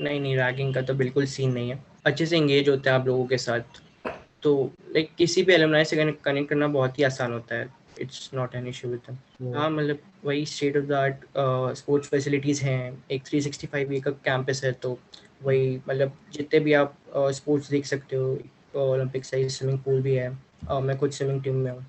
नहीं नहीं, रैगिंग का तो बिल्कुल सीन नहीं है। अच्छे से एंगेज होते हैं आप लोगों के साथ, तो लाइक किसी भी एलुमनाई से कनेक्ट करना बहुत ही आसान होता है। It's not an issue with them. हाँ मतलब वही state of the art sports facilities हैं। एक 365 वीक का कैंपस है, तो वही मतलब जितने भी आप स्पोर्ट्स देख सकते हो। ओलंपिक साइज स्विमिंग पूल भी है। मैं खुद स्विमिंग टीम में हूँ।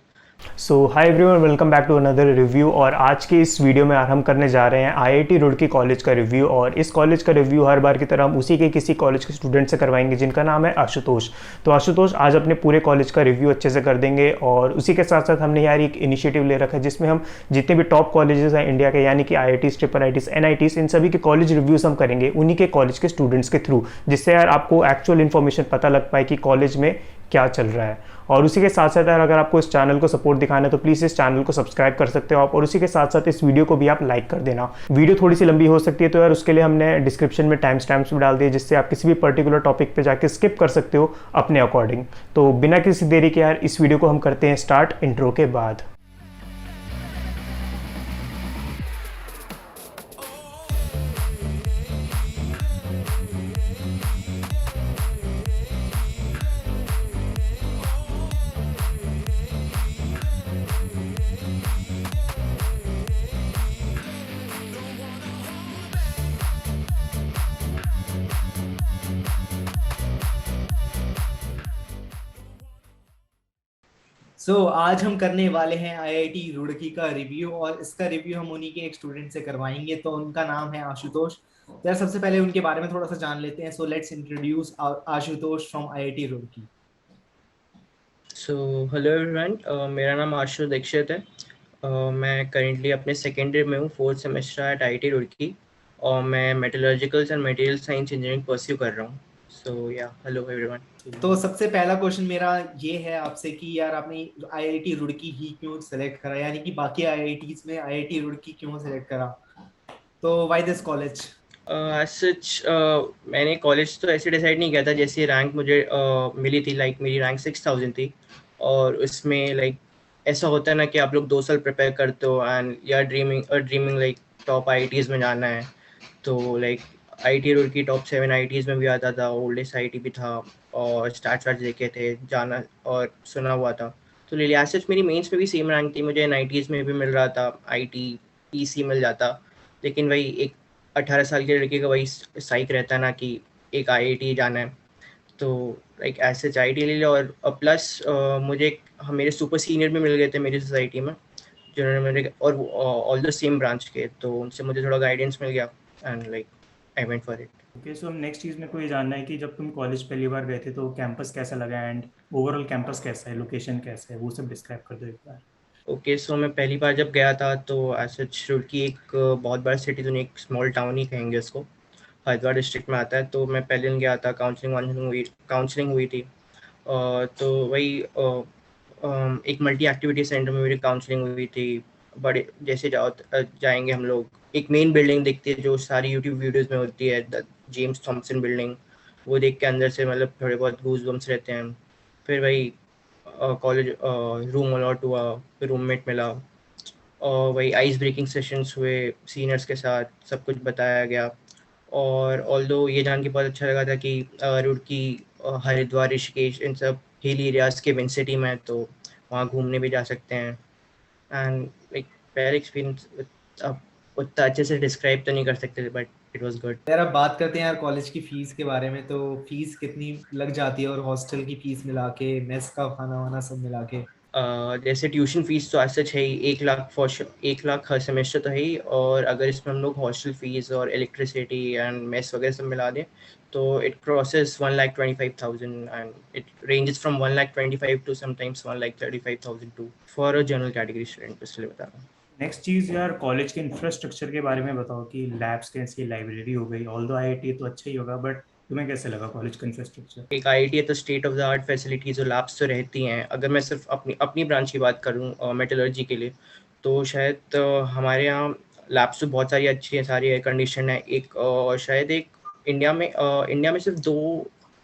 So hi everyone, welcome back to another review. और आज के इस वीडियो में हम करने जा रहे हैं आईआईटी रुड़की कॉलेज का रिव्यू। और इस कॉलेज का रिव्यू हर बार की तरह हम उसी के किसी कॉलेज के स्टूडेंट से करवाएंगे जिनका नाम है आशुतोष। तो आशुतोष आज अपने पूरे कॉलेज का रिव्यू अच्छे से कर देंगे। और उसी के साथ साथ हमने यार एक इनिशिएटिव ले रखा है जिसमें हम जितने भी टॉप कॉलेजेस हैं इंडिया के, यानी कि IITs, IIITs, NITs, इन सभी के कॉलेज रिव्यूज़ हम करेंगे उन्हीं के कॉलेज के स्टूडेंट्स के थ्रू, जिससे यार आपको एक्चुअल इन्फॉर्मेशन पता लग पाए कि कॉलेज में क्या चल रहा है। और उसी के साथ साथ यार अगर आपको इस चैनल को सपोर्ट दिखाना है तो प्लीज़ इस चैनल को सब्सक्राइब कर सकते हो आप। और उसी के साथ साथ इस वीडियो को भी आप लाइक कर देना। वीडियो थोड़ी सी लंबी हो सकती है, तो यार उसके लिए हमने डिस्क्रिप्शन में टाइम स्टैम्प्स भी डाल दिए, जिससे आप किसी भी पर्टिकुलर टॉपिक पे जाके स्किप कर सकते हो अपने अकॉर्डिंग। तो बिना किसी देरी के यार इस वीडियो को हम करते हैं स्टार्ट इंट्रो के बाद। आज हम करने वाले हैं आईआईटी रुड़की का रिव्यू, और इसका रिव्यू हम उन्हीं के एक स्टूडेंट से करवाएंगे। तो उनका नाम है आशुतोष। तो यार सबसे पहले उनके बारे में थोड़ा सा जान लेते हैं। So let's introduce Ashutosh from IIT Roorkee. So hello everyone, मेरा नाम आशु दीक्षित है। मैं करेंटली अपने सेकेंड ईयर में हूँ, fourth semester at IIT Roorkee. और मैं metallurgicals and material science engineering pursue कर रहा हूँ। सो या हेलो एवरीवन। तो सबसे पहला क्वेश्चन मेरा ये है आपसे कि यार आपने आईआईटी रुड़की ही क्यों सेलेक्ट करा, यानी कि बाकी आईआईटीज में आईआईटी रुड़की क्यों सेलेक्ट करा? तो why this college? As such मैंने कॉलेज तो ऐसे डिसाइड नहीं किया था। जैसे रैंक मुझे मिली थी, लाइक मेरी रैंक 6000 थी। और उसमें लाइक ऐसा होता है ना कि आप लोग 2 साल प्रिपेयर करते हो एंड या ड्रीमिंग लाइक टॉप IITs में जाना है। तो like IIT Roorkee top 7 IITs में भी आता था, ओल्डेस्ट IIT भी था। और स्टार्ट देखे थे जाना और सुना हुआ था। तो ले लिया। सच मेरी मेंस में भी सेम रैंक थी, मुझे NITs में भी मिल रहा था, IT PC मिल जाता। लेकिन वही एक 18 साल के लड़के का वही साइक रहता है ना कि एक IIT जाना है। तो लाइक ऐसे IIT ले लिया। और प्लस मुझे मेरे सुपर सीनियर भी मिल गए थे मेरी सोसाइटी में, जिन्होंने मेरे और ऑल द सेम ब्रांच के, तो उनसे मुझे थोड़ा गाइडेंस मिल गया and like I went for it. Okay, so हम नेक्स्ट चीज़ में को ये जानना है कि जब तुम कॉलेज पहली बार गए थे तो कैंपस कैसा लगा, एंड ओवरऑल कैंपस कैसा है, लोकेशन कैसा है, वो सब डिस्क्राइब कर दो एक बार। ओके, सो मैं पहली बार जब गया था तो ऐसे रुड़की एक बहुत बड़ा सिटी तो नहीं, एक स्मॉल टाउन ही कहेंगे उसको। हरिद्वार डिस्ट्रिक्ट में आता है। तो मैं पहले दिन गया था, काउंसलिंग हुई थी। तो वही एक मल्टी एक्टिविटी सेंटर में मेरी काउंसलिंग हुई थी। बड़े जैसे जाएंगे हम लोग, एक मेन बिल्डिंग दिखती है जो सारी यूट्यूब वीडियोस में होती है, द जेम्स थॉमसन बिल्डिंग। वो देख के अंदर से मतलब थोड़े बहुत गूज बम्स रहते हैं। फिर वही कॉलेज रूम अलॉट हुआ, फिर रूममेट मिला। और वही आइस ब्रेकिंग सेशंस हुए सीनियर्स के साथ, सब कुछ बताया गया। और ऑल्दो ये जान के बहुत अच्छा लगा था कि रुड़की, हरिद्वार, ऋषिकेश इन सब हिल एरियाज़ के विन सिटी में है, तो वहाँ घूमने भी जा सकते हैं। एंड लाइक पहले एक्सपीरियंस अब उतना अच्छे से डिस्क्राइब तो नहीं कर सकते, बट इट वाज गुड। यार अब बात करते हैं यार कॉलेज की फीस के बारे में। तो फीस कितनी लग जाती है, और हॉस्टल की फीस मिला के, मेस का खाना वाना सब मिला के? जैसे ट्यूशन फीस तो आज सच है ही 1 लाख, 1 लाख हर सेमेस्टर तो है ही। और अगर इसमें हम लोग हॉस्टल फीस और इलेक्ट्रिसिटी एंड मेस वगैरह सब मिला दें तो it crosses 1,25,000 and it ranges from 1,25,000 to sometimes 1,35,000 to for a general category student, इसलिए बता रहा हूँ। नेक्स्ट चीज़ यार कॉलेज के इंफ्रास्ट्रक्चर के बारे में बताओ कि लैब्स कैसी, लाइब्रेरी हो गई, ऑल दो IIT तो अच्छा ही होगा, बट तुम्हें कैसे लगा कॉलेज का इंफ्रास्ट्रक्चर? एक IIT है तो state of the art facilities और लैब्स तो रहती हैं। अगर मैं सिर्फ अपनी अपनी ब्रांच की बात करूँ मेटलर्जी के लिए, तो शायद हमारे यहाँ लैब्स तो बहुत सारी अच्छी हैं, सारी एयर कंडीशन है। एक शायद एक इंडिया में सिर्फ 2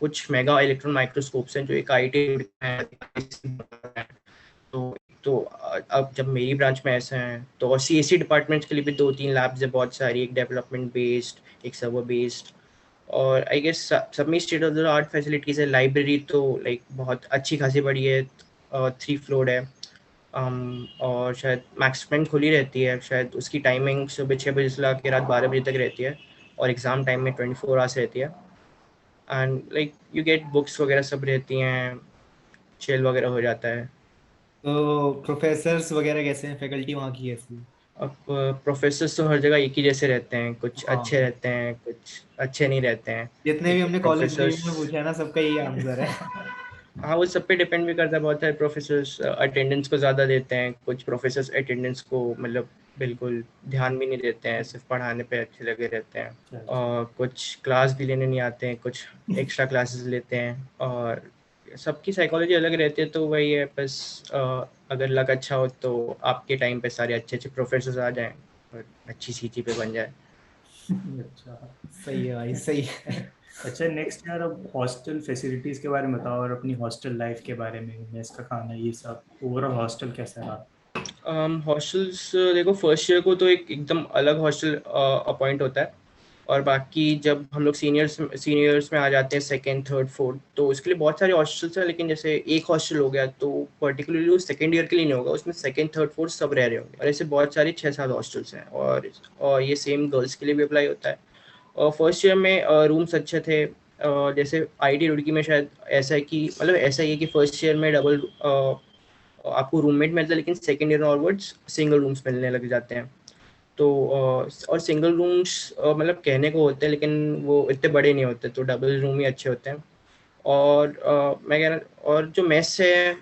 कुछ मेगा इलेक्ट्रॉन माइक्रोस्कोप्स हैं जो एक IIT है। तो अब जब मेरी ब्रांच में ऐसे हैं तो, और CSC डिपार्टमेंट्स के लिए भी 2-3 लैब्स है बहुत सारी, एक डेवलपमेंट बेस्ड, एक सर्वर बेस्ड। और आई गेस सब में state of the art facilities है। लाइब्रेरी तो लाइक बहुत अच्छी खासी बड़ी है, 3 फ्लोर है। और शायद मैक्सिमम खुली रहती है, शायद उसकी टाइमिंग सुबह 6 बजे से लगा के रात 12 बजे तक रहती है, और एग्ज़ाम टाइम में 24 आवर्स रहती है। And like you get books वगैरह सब रहती हैं, चिल वगैरह हो जाता है। तो प्रोफेसर्स वगैरह कैसे हैं, फैकल्टी वहाँ की कैसी है? अब प्रोफेसर्स तो हर जगह एक ही जैसे रहते हैं, कुछ अच्छे हाँ, रहते हैं, कुछ अच्छे नहीं रहते हैं। जितने भी एक हमने कॉलेज प्रोफेसर्स, रिव्यू में पूछा है ना, सबका यही आंसर है। हाँ वो सब पे डिपेंड भी करता है। बहुत सारे प्रोफेसर्स अटेंडेंस को ज़्यादा देते हैं, कुछ प्रोफेसर्स अटेंडेंस को मतलब बिल्कुल ध्यान भी नहीं देते हैं, सिर्फ पढ़ाने पे अच्छे लगे रहते हैं। और कुछ क्लास भी लेने नहीं आते हैं, कुछ एक्स्ट्रा क्लासेस लेते हैं। और सबकी साइकोलॉजी अलग रहती है, तो वही है बस। अगर लक अच्छा हो तो आपके टाइम पे सारे अच्छे अच्छे प्रोफेसर्स आ जाएं और अच्छी सीटी पे बन जाए। अच्छा। सही है भाई, सही है। अच्छा, नेक्स्ट यार अब हॉस्टल फैसिलिटीज़ के बारे में बताओ, और अपनी हॉस्टल लाइफ के बारे में, मेस का खाना, ये सब ओवरऑल हॉस्टल कैसा रहा? हॉस्टल्स देखो, फर्स्ट ईयर को तो एकदम अलग हॉस्टल अपॉइंट होता है। और बाकी जब हम लोग सीनियर्स में आ जाते हैं, सेकेंड थर्ड फोर्थ, तो उसके लिए बहुत सारे हॉस्टल्स हैं। लेकिन जैसे एक हॉस्टल हो गया तो पर्टिकुलरली वो सेकेंड ईयर के लिए नहीं होगा, उसमें सेकेंड थर्ड फोर्थ सब रह रहे होंगे। और ऐसे बहुत सारे 6-7 हॉस्टल्स हैं। और ये सेम गर्ल्स के लिए भी अप्लाई होता है। और फर्स्ट ईयर में रूम्स अच्छे थे। जैसे आईटी रुड़की में शायद ऐसा है कि मतलब ऐसा ही है कि फर्स्ट ईयर में डबल आपको रूममेट मिलता है, लेकिन second year onwards single rooms मिलने लग जाते हैं। तो और सिंगल रूम्स मतलब कहने को होते हैं, लेकिन वो इतने बड़े नहीं होते, तो डबल रूम ही अच्छे होते हैं। और मैं कह रहा, और जो मेस है,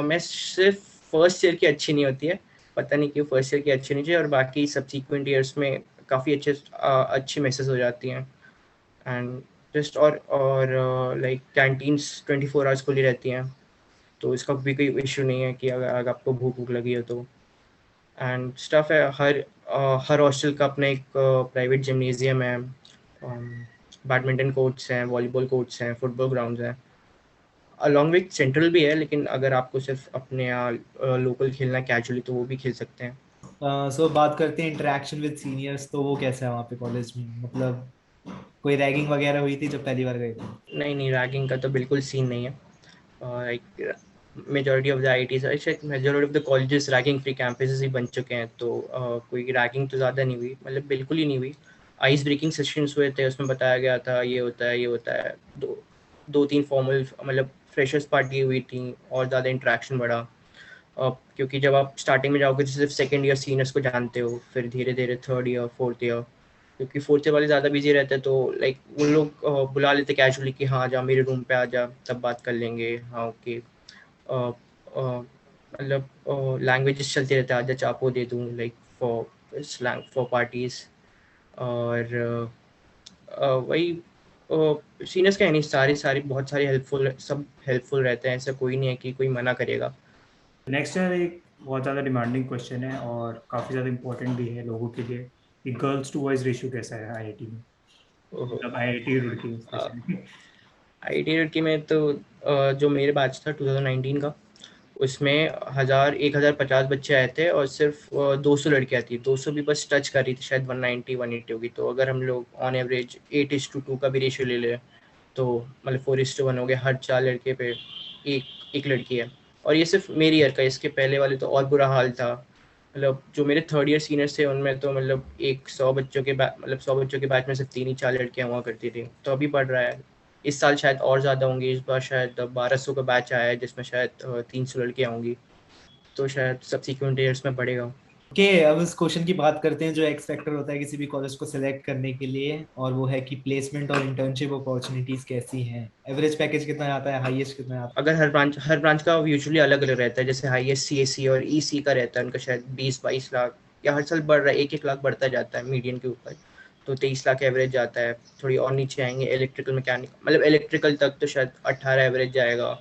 मेस सिर्फ फर्स्ट ईयर की अच्छी नहीं होती है। पता नहीं क्यों फर्स्ट ईयर की अच्छी नहीं चाहिए, और बाकी सब्सिक्वेंट ईयर्स में काफ़ी अच्छी मेसेज हो जाती हैं। एंड जस्ट और लाइक कैंटीन्स 24 आवर्स खुली रहती हैं, तो इसका भी कोई इशू नहीं है कि अगर आपको भूख भूख लगी हो तो। एंड स्टफ है, हर हॉस्टल का अपना एक प्राइवेट जिमनेजियम है, बैडमिंटन कोर्ट्स हैं, वॉलीबॉल कोर्ट्स हैं, फुटबॉल ग्राउंड्स हैं। अलॉन्ग विथ सेंट्रल भी है, लेकिन अगर आपको सिर्फ अपने यहाँ लोकल खेलना है कैजुअली, तो वो भी खेल सकते हैं। सो बात करते हैं इंटरेक्शन विद सीनियर्स, तो वो कैसा है वहाँ पे कॉलेज में, मतलब कोई रैगिंग वगैरह हुई थी जब पहली बार गए थे? नहीं नहीं, रैगिंग का तो बिल्कुल सीन नहीं है। Like majority of the I T majority of the colleges ragging free campuses ही बन चुके हैं, तो कोई रैगिंग तो ज़्यादा नहीं हुई, मतलब बिल्कुल ही नहीं हुई। आइस ब्रेकिंग सेशंस हुए थे, उसमें बताया गया था ये होता है, ये होता है। दो तीन फॉर्मल मतलब फ्रेशर्स पार्टी हुई थी, और ज़्यादा इंटरेक्शन बढ़ा। क्योंकि जब आप स्टार्टिंग में जाओगे तो सिर्फ सेकेंड ईयर सीनियर्स को जानते हो, फिर धीरे धीरे थर्ड ईयर फोर्थ ईयर, क्योंकि फोर्थ ईयर वाले ज़्यादा बिजी रहते हैं, तो लाइक उन लोग बुला लेते कैजुअली कि हाँ जा मेरे रूम पे आ जा, तब बात कर लेंगे, हाँ ओके। मतलब लैंग्वेजेस चलते रहते हैं, आजा चापो दे दूँ, like for slang for parties. और वही सीनियर्स का है नहीं, सारे सारे बहुत सारे हेल्पफुल, सब हेल्पफुल रहते हैं, ऐसा कोई नहीं है कि कोई मना करेगा। नेक्स्ट यार एक बहुत ज़्यादा डिमांडिंग क्वेश्चन है और काफ़ी ज़्यादा इंपॉर्टेंट भी है लोगों के लिए, कि गर्ल्स टू बॉयज़ रेशियो कैसा है आईआईटी में, मतलब आईआईटी रुड़की में स्पेशली। आई टी में तो जो मेरे बैच था 2019 का, उसमें 1050 बच्चे आए थे, और सिर्फ 200 लड़कियां थी। 200 भी बस टच कर रही थी, शायद 190 180 होगी। तो अगर हम लोग ऑन एवरेज 8:2 का भी रेशियो ले ले, तो मतलब 4:1 हो गया, हर 4 लड़के पे एक एक लड़की है। और ये सिर्फ मेरी ईयर का, इसके पहले वाले तो और बुरा हाल था। मतलब जो मेरे थर्ड ईयर सीनियर्स थे, उनमें तो मतलब 100 बच्चों के बैच में सिर्फ 3 ही 4 लड़कियां हुआ करती थी। तो अभी बढ़ रहा है, इस साल शायद और ज़्यादा होंगी। इस बार शायद 1200 का बैच आया है, जिसमें शायद 300 लड़कियां होंगी। तो शायद सब्सिक्वेंट ईयर्स में बढ़ेगा। ओके, अब इस क्वेश्चन की बात करते हैं जो एक्स फैक्टर होता है किसी भी कॉलेज को सिलेक्ट करने के लिए, और वो है कि प्लेसमेंट और इंटर्नशिप अपॉर्चुनिटीज कैसी हैं, एवरेज पैकेज कितना आता है, हाईएस्ट कितना आता अगर हर ब्रांच का यूजुअली अलग अलग रहता है। जैसे हाईएस्ट सीएससी और ईसी का रहता है, उनका शायद 20-22 लाख, या हर साल बढ़ रहा है, 1-1 लाख बढ़ता जाता है मीडियन के ऊपर। तो 23 लाख एवरेज जाता है। थोड़ी और नीचे आएंगे इलेक्ट्रिकल मैकेनिक, मतलब इलेक्ट्रिकल तक तो शायद 18 एवरेज जाएगा।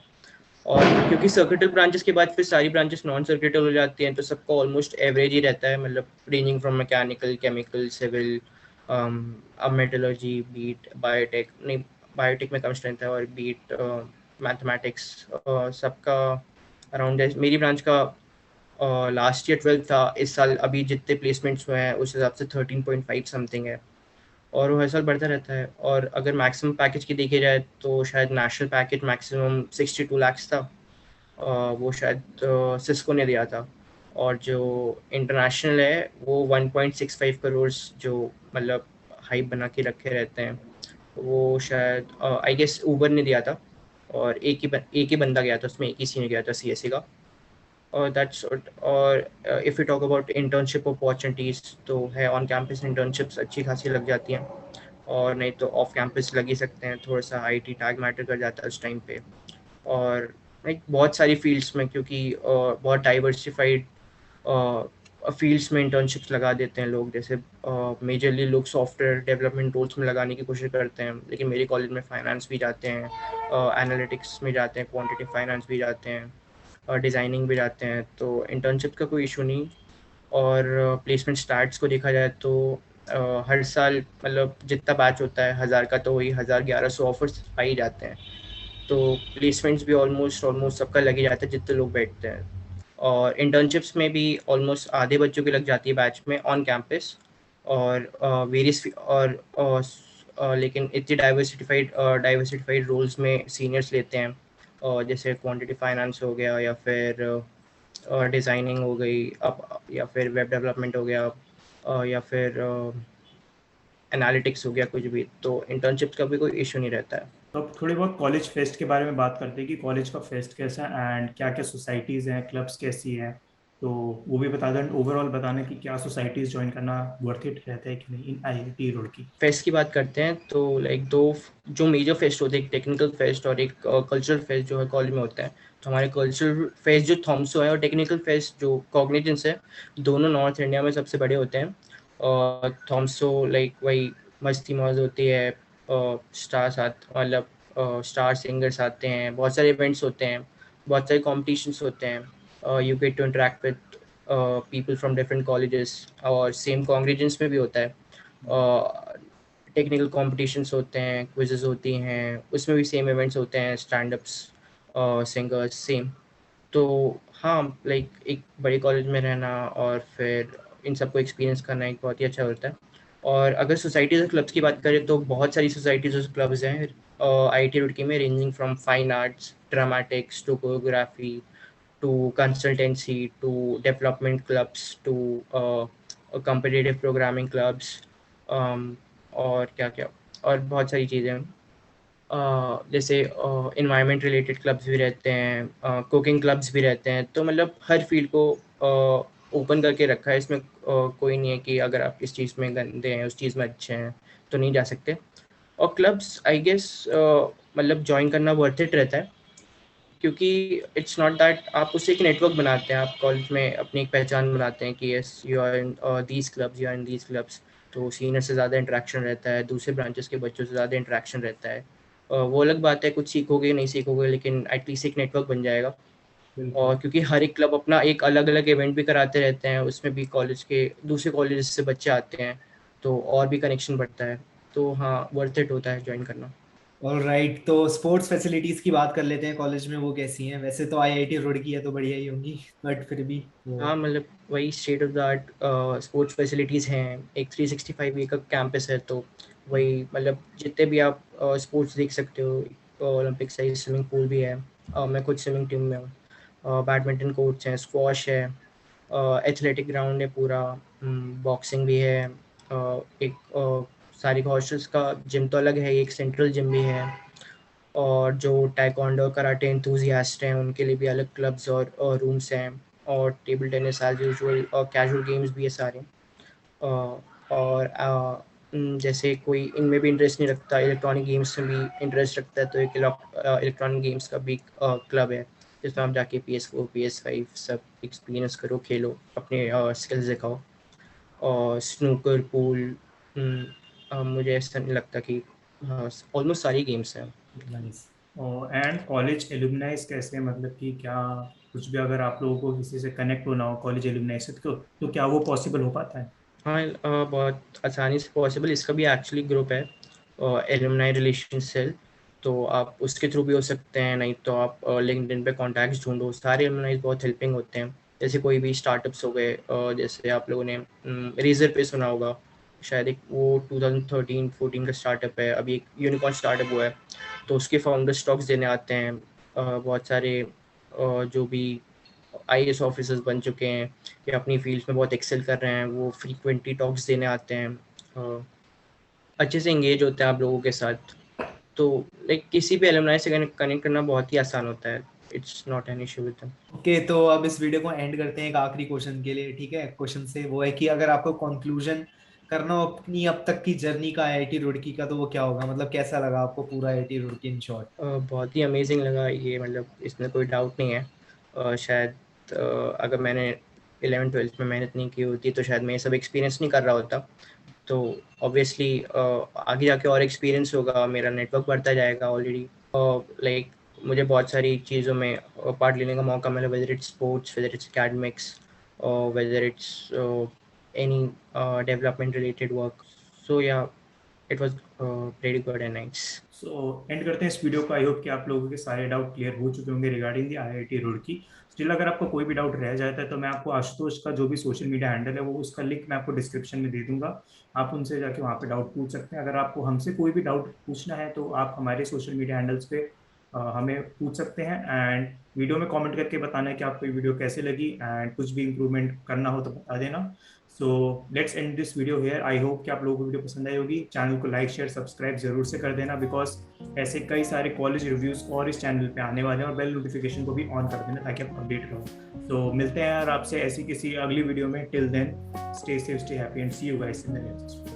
और क्योंकि सर्किटल ब्रांचेस के बाद फिर सारी ब्रांचेस नॉन सर्किटल हो जाती हैं, तो सबका ऑलमोस्ट एवरेज ही रहता है, मतलब ranging from mechanical, chemical, civil, अब मेटलर्जी, बीट बायोटेक, नहीं बायोटेक में कम स्ट्रेंथ है, और बीट मैथमेटिक्स, सबका अराउंड। मेरी ब्रांच का लास्ट ईयर 12 था, इस साल अभी जितने प्लेसमेंट्स हुए हैं उस हिसाब से 13.5 समथिंग है। और वो हर साल बढ़ता रहता है। और अगर मैक्सिमम पैकेज की देखी जाए तो शायद नेशनल पैकेज मैक्सिमम 62 lakhs था। वो शायद सिस्को ने दिया था। और जो इंटरनेशनल है वो 1.65 करोड़ जो मतलब हाइप बना के रखे रहते हैं, वो शायद आई गेस ऊबर ने दिया था। और एक ही बंदा गया था उसमें, एक ही सीनियर गया था सीएससी का। और दैट्स और if you talk about internship opportunities, तो है ऑन कैंपस इंटर्नशिप्स अच्छी खासी लग जाती हैं। और नहीं तो ऑफ कैंपस लग ही सकते हैं, थोड़ा सा आईटी टैग मैटर कर जाता है उस टाइम पे। और लाइक बहुत सारी फील्ड्स में, क्योंकि बहुत डाइवर्सिफाइड फील्ड्स में इंटर्नशिप्स लगा देते हैं लोग। जैसे मेजरली लोग सॉफ्टवेयर डेवलपमेंट रोल्स में लगाने की कोशिश करते हैं, लेकिन मेरे कॉलेज में फाइनेंस भी जाते हैं, एनालिटिक्स में जाते हैं, क्वांटिटी फाइनेंस भी जाते हैं, और डिज़ाइनिंग भी जाते हैं। तो इंटर्नशिप का कोई इशू नहीं। और प्लेसमेंट स्टार्ट्स को देखा जाए तो हर साल मतलब जितना बैच होता है 1000 का, तो वही 1000-1100 ऑफर्स पाई जाते हैं। तो प्लेसमेंट्स भी ऑलमोस्ट सबका लग ही जाता है जितने लोग बैठते हैं। और इंटर्नशिप्स में भी ऑलमोस्ट आधे बच्चों की लग जाती है बैच में ऑन कैंपस। और वेरियस लेकिन इतनी डाइवर्सिफाइड रोल्स में सीनियर्स लेते हैं। जैसे क्वांटिटी फाइनेंस हो गया, या फिर डिज़ाइनिंग हो गई अब, या फिर वेब डेवलपमेंट हो गया, या फिर एनालिटिक्स हो गया, कुछ भी। तो इंटर्नशिप्स का भी कोई इशू नहीं रहता है। तो अब थोड़ी बहुत कॉलेज फेस्ट के बारे में बात करते हैं कि कॉलेज का फेस्ट कैसा है एंड क्या क्या सोसाइटीज़ हैं, क्लब्स कैसी हैं। तो वो भी बता दें, ओवरऑल बताना कि क्या सोसाइटीज़ ज्वाइन करना वर्थ इट रहता है कि नहीं इन आईआईटी रुड़की। फेस्ट की बात करते हैं तो लाइक दो जो मेजर फेस्ट होते हैं, एक टेक्निकल फेस्ट और एक कल्चरल फेस्ट जो है कॉलेज में होता है। तो हमारे कल्चरल फेस्ट जो थॉमसो है, और टेक्निकल फेस्ट जो कॉग्निजेंस है, दोनों नॉर्थ इंडिया में सबसे बड़े होते हैं। और थॉमसो लाइक वही मस्ती मौज होती है, स्टार्स आते मतलब स्टार सिंगर्स आते हैं, बहुत सारे इवेंट्स होते हैं, बहुत सारे कॉम्पिटिशन्स होते हैं। You get to interact with people from different colleges. और सेम कॉन्ग्रेजेंस में भी होता है, टेक्निकल कॉम्पिटिशन्स होते हैं, क्विजेज होती हैं, उसमें भी सेम इवेंट्स होते हैं, स्टैंड अप्स, सिंगर्स सेम। तो हाँ, लाइक एक बड़े कॉलेज में रहना और फिर इन सबको एक्सपीरियंस करना एक बहुत ही अच्छा होता है। और अगर सोसाइटीज़ और क्लब्स की बात करें तो बहुत सारी सोसाइटीज़ और क्लब्स हैं आईआईटी रुड़की में, ranging from fine arts, dramatics to choreography to consultancy to development clubs to competitive programming clubs, और क्या क्या और बहुत सारी चीज़ें हैं। जैसे इन्वायरमेंट रिलेटेड क्लब्स भी रहते हैं, कुकिंग क्लब्स भी रहते हैं। तो मतलब हर फील्ड को ओपन करके रखा है इसमें। कोई नहीं है कि अगर आप इस चीज़ में गंदे हैं, उस चीज़ में अच्छे हैं, तो नहीं जा सकते। और क्लब्स आई गेस मतलब ज्वाइन करना वर्थ इट रहता है, क्योंकि इट्स नॉट दैट आप उससे एक नेटवर्क बनाते हैं, आप कॉलेज में अपनी एक पहचान बनाते हैं कि yes you are in these clubs, you are in these clubs. तो सीनियर से ज़्यादा इंटरेक्शन रहता है, दूसरे ब्रांचेस के बच्चों से ज़्यादा इंटरेक्शन रहता है। वो अलग बात है, कुछ सीखोगे नहीं सीखोगे, लेकिन एटलीस्ट एक नेटवर्क बन जाएगा। बिल्कुल। और क्योंकि हर एक क्लब अपना एक अलग अलग इवेंट भी कराते रहते हैं, उसमें भी कॉलेज के दूसरे कॉलेज से बच्चे आते हैं, तो और भी कनेक्शन बढ़ता है। तो हाँ, वर्थ इट होता है ज्वाइन करना। ऑलराइट, तो स्पोर्ट्स फैसिलिटीज की बात कर लेते हैं कॉलेज में, वो कैसी हैं? वैसे तो आईआईटी रुड़की है तो बढ़िया ही होंगी, बट फिर भी वो। हाँ, मतलब वही state of the art sports facilities हैं, एक 365 वीक का कैंपस है। तो वही मतलब जितने भी आप स्पोर्ट्स देख सकते हो, ओलंपिक साइज स्विमिंग पूल भी है, मैं खुद स्विमिंग टीम में हूँ, बैडमिंटन कोर्ट्स हैं, स्क्वॉश है, एथलेटिक ग्राउंड है पूरा, बॉक्सिंग भी है, एक सारी हॉस्टल्स का जिम तो अलग है, एक सेंट्रल जिम भी है। और जो टाइकोंडो कराटे एंथुजियास्ट हैं उनके लिए भी अलग क्लब्स और रूम्स हैं। और टेबल टेनिस एज यूजुअल, और कैजुअल गेम्स भी है सारे। और जैसे कोई इनमें भी इंटरेस्ट नहीं रखता, इलेक्ट्रॉनिक गेम्स में भी इंटरेस्ट रखता है, तो एक इलेक्ट्रॉनिक गेम्स का भी क्लब है, जिसमें आप जाके PS4 PS5 सब एक्सपीरियंस करो, खेलो, अपने स्किल्स दिखाओ। और स्नूकर पूल, मुझे ऐसा नहीं लगता कि ऑलमोस्ट सारी गेम्स हैं। नाइस। और एंड कॉलेज एलुमनाइज कैसे, मतलब कि क्या कुछ भी अगर आप लोगों को किसी से कनेक्ट होना हो कॉलेज एलुमनाई से, तो क्या वो पॉसिबल हो पाता है? हाँ, बहुत आसानी से पॉसिबल। इसका भी एक्चुअली ग्रुप है, एलुमनाई रिलेशन सेल। तो आप उसके थ्रू भी हो सकते हैं, नहीं तो आप लिंक्डइन पे कॉन्टैक्ट्स ढूंढो। सारे एलुमनाई बहुत हेल्पिंग होते हैं। जैसे कोई भी स्टार्टअप्स हो गए, जैसे आप लोगों ने रेजर पे सुना होगा, शायद एक वो 2013-14 का स्टार्टअप है, अभी एक यूनिकॉर्न स्टार्टअप हुआ है, तो उसके फाउंडर स्टॉक्स देने आते हैं। बहुत सारे जो भी आईएएस ऑफिसर्स बन चुके हैं या अपनी फील्ड में बहुत एक्सेल कर रहे हैं, वो फ्रीक्वेंटली टॉक्स देने आते हैं। अच्छे से इंगेज होते हैं आप लोगों के साथ, तो लाइक किसी भी एलुमनाई से कनेक्ट करना बहुत ही आसान होता है। It's not an issue with them. Okay, तो अब इस वीडियो को एंड करते हैं एक आखिरी क्वेश्चन के लिए। ठीक है, क्वेश्चन से वो है कि अगर आपको कंक्लूजन करना हो अपनी अब तक की जर्नी का आईआईटी रुड़की का, तो वो क्या होगा? मतलब कैसा लगा आपको पूरा आईआईटी रुड़की इन शॉर्ट? बहुत ही अमेजिंग लगा ये, मतलब इसमें कोई डाउट नहीं है। शायद अगर मैंने 11th-12th में मेहनत नहीं की होती तो शायद मैं ये सब एक्सपीरियंस नहीं कर रहा होता। तो ऑब्वियसली आगे जाके और एक्सपीरियंस होगा, मेरा नेटवर्क बढ़ता जाएगा। ऑलरेडी लाइक मुझे बहुत सारी चीज़ों में पार्ट लेने का मौका मिला, whether it's sports, whether it's academics, whether it's any development related work. So yeah it was very good and nice. So end करते हैं इस वीडियो को। आई होप कि आप लोगों के सारे डाउट क्लियर हो चुके होंगे regarding the IIT Roorkee. Still अगर आपको कोई भी डाउट रह जाता है तो मैं आपको आशुतोष का जो भी सोशल मीडिया हैंडल है वो उसका लिंक मैं आपको डिस्क्रिप्शन में दे दूंगा। आप उनसे जाके वहाँ पे डाउट पूछ सकते हैं। अगर आपको हमसे कोई भी डाउट पूछना है तो आप हमारे सोशल मीडिया हैंडल्स पे हमें पूछ सकते हैं। एंड वीडियो में कमेंट करके बताना है कि आपको ये वीडियो कैसे लगी, एंड कुछ भी इंप्रूवमेंट करना हो तो बता देना। So let's end this video here. I hope कि आप लोगों को वीडियो पसंद आई होगी। चैनल को लाइक शेयर सब्सक्राइब जरूर से कर देना, बिकॉज ऐसे कई सारे कॉलेज रिव्यूज और इस चैनल पे आने वाले हैं, और बेल नोटिफिकेशन को भी ऑन कर देना ताकि आप अपडेट रहो। तो मिलते हैं यार आपसे ऐसी किसी अगली वीडियो में। Till then stay safe, stay happy and see you guys in the next.